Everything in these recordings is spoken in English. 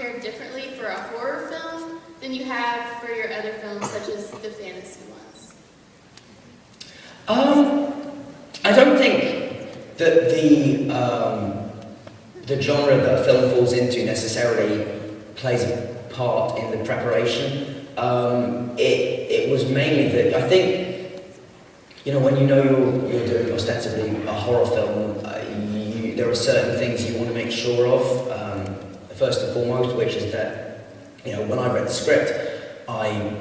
prepared differently for a horror film than you have for your other films, such as the fantasy ones? I don't think that the genre that a film falls into necessarily plays a part in the preparation. It was mainly that I think, you know, when you know you're doing ostensibly a horror film, there are certain things you want to make sure of. First and foremost, which is that, you know, when I read the script, my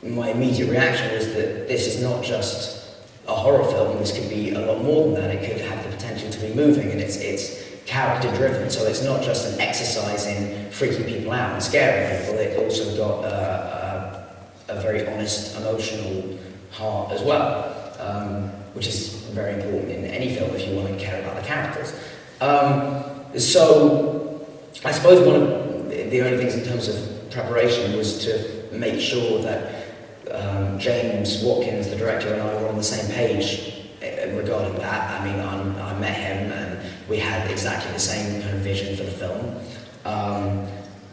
immediate reaction was that this is not just a horror film. This could be a lot more than that. It could have the potential to be moving, and it's character driven. So it's not just an exercise in freaking people out and scaring people. It also got a very honest, emotional heart as well, which is very important in any film if you want to care about the characters. So I suppose one of the only things in terms of preparation was to make sure that James Watkins, the director, and I were on the same page regarding that. I mean, I met him and we had exactly the same kind of vision for the film.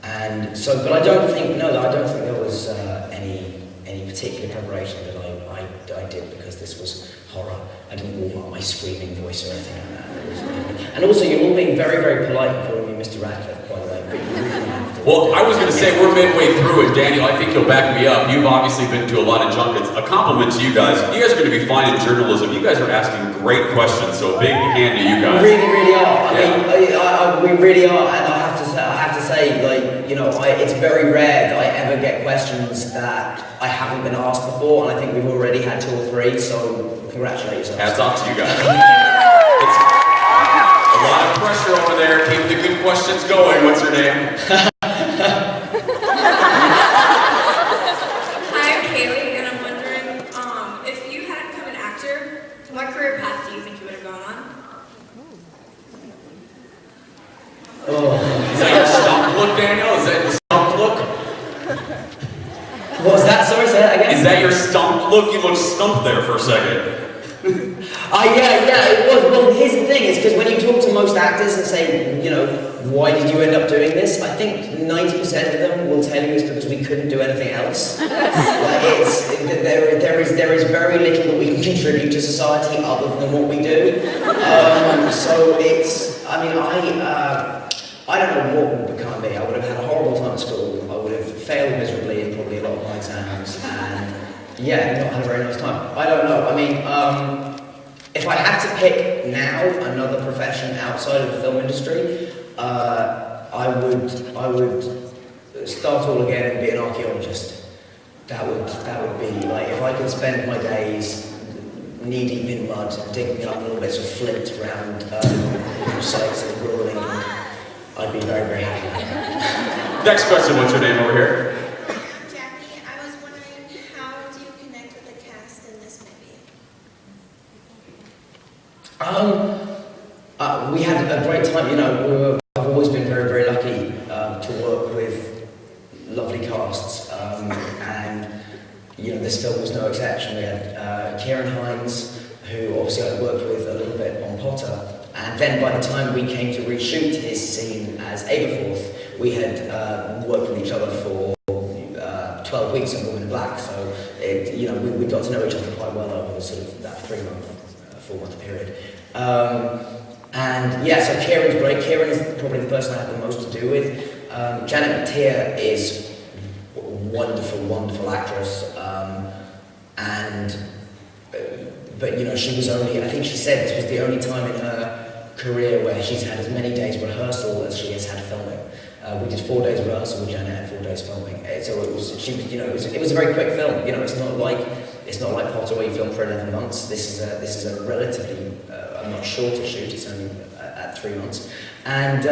And so, but I don't think there was any particular preparation that I did because this was horror. I didn't warm up my screaming voice or anything like that. It was really, and also, you're all being very, very polite and calling me Mr. Radcliffe, by the way. But you really have to. Well, I was going to say, we're midway through, and Daniel, I think you'll back me up. You've obviously been to a lot of junkets. A compliment to you guys. You guys are going to be fine in journalism. You guys are asking great questions, so a big hand to you guys. We really are. I mean, we really are, and I have to say, like, you know, it's very rare that I ever get questions that I haven't been asked before, and I think we've already had 2 or 3, so congratulate yourselves. Hats off to you guys. It's a lot of pressure over there. Keep the good questions going. What's your name? Hi, I'm Kaylee, and I'm wondering, if you hadn't become an actor, what career path do you think you would have gone on? Is that your stump look, Daniel? Is that your stump look? What was that? Sorry, say that again? Is that your stump look? You look stumped there for a second. Yeah, it was. Well, here's the thing, is because when you talk to most actors and say, you know, why did you end up doing this? I think 90% of them will tell you it's because we couldn't do anything else. Like there is very little that we can contribute to society other than what we do. So it's, I mean, I don't know what would become me. I would have had a horrible time at school. I would have failed miserably in probably a lot of my exams, and yeah, not had a very nice time. I don't know. I mean, if I had to pick now another profession outside of the film industry, I would start all again and be an archaeologist. That would be like, if I could spend my days knee deep in mud, digging up little bits of flint around sites in rural England, I'd be very, very happy. Next question, what's your name over here? Jackie, I was wondering, how do you connect with the cast in this movie? We had a great time. You know, I've always been very, very lucky to work with lovely casts, and you know, this film was no exception. We had Kieran Hines, who obviously I worked with a little bit on Potter, and then by the time we came to reshoot his scene as Aberforth, we had worked with each other for 12 weeks on Woman in Black. So you know, we got to know each other quite well over sort of that 4-month period. And yeah, so Kieran's great. Kieran is probably the person I have the most to do with. Janet Mattia is a wonderful, wonderful actress. But you know, she was only, I think she said this was the only time in her career where she's had as many days rehearsal as she has had filming. We did 4 days rehearsal with Janet and 4 days filming. So it was, you know, it was a very quick film. You know, it's not like Potter where you film for 11 months. This is a relatively a much shorter shoot. It's only at 3 months. And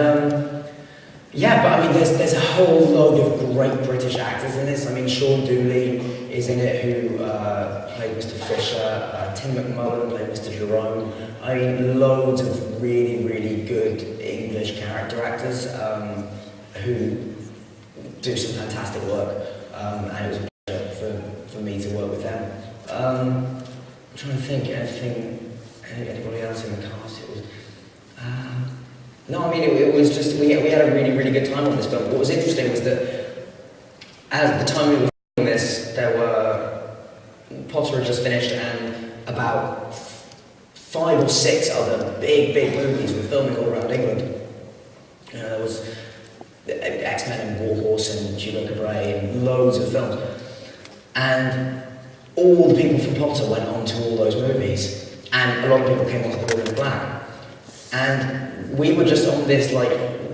yeah, but I mean, there's a whole load of great British actors in this. I mean, Sean Dooley is in it, who played Mr. Fisher. Tim McMullen played Mr. Jerome. I mean, loads of really, really good English character actors who do some fantastic work. And it was a pleasure for me to work with them. I'm trying to think, anybody else in the cast? It was No, I mean, it was just, we had a really, really good time on this film. What was interesting was that at the time we were filming this, Potter had just finished and about 5 or 6 other big movies were filming all around England. There was X-Men and Warhorse and Hugo Cabret and loads of films. And all the people from Potter went on to all those movies. And a lot of people came on to Call in Black. And we were just on this like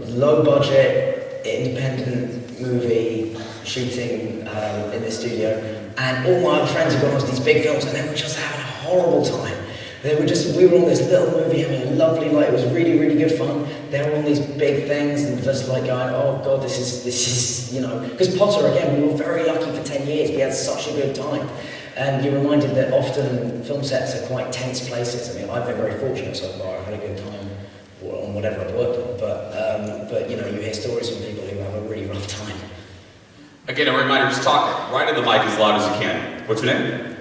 low budget, independent movie shooting in the studio. And all my other friends had gone on to these big films and they were just having a horrible time. We were on this little movie having a lovely life. It was really, really good fun. They were on these big things and just like going, oh God, this is, you know, because Potter, again, we were very lucky for 10 years. We had such a good time. And you're reminded that often film sets are quite tense places. I mean, I've been very fortunate so far. I've had a good time on whatever I've worked on. But you know, you hear stories from people who have a really rough time. Again, a reminder, just talk right in the mic as loud as you can. What's your name?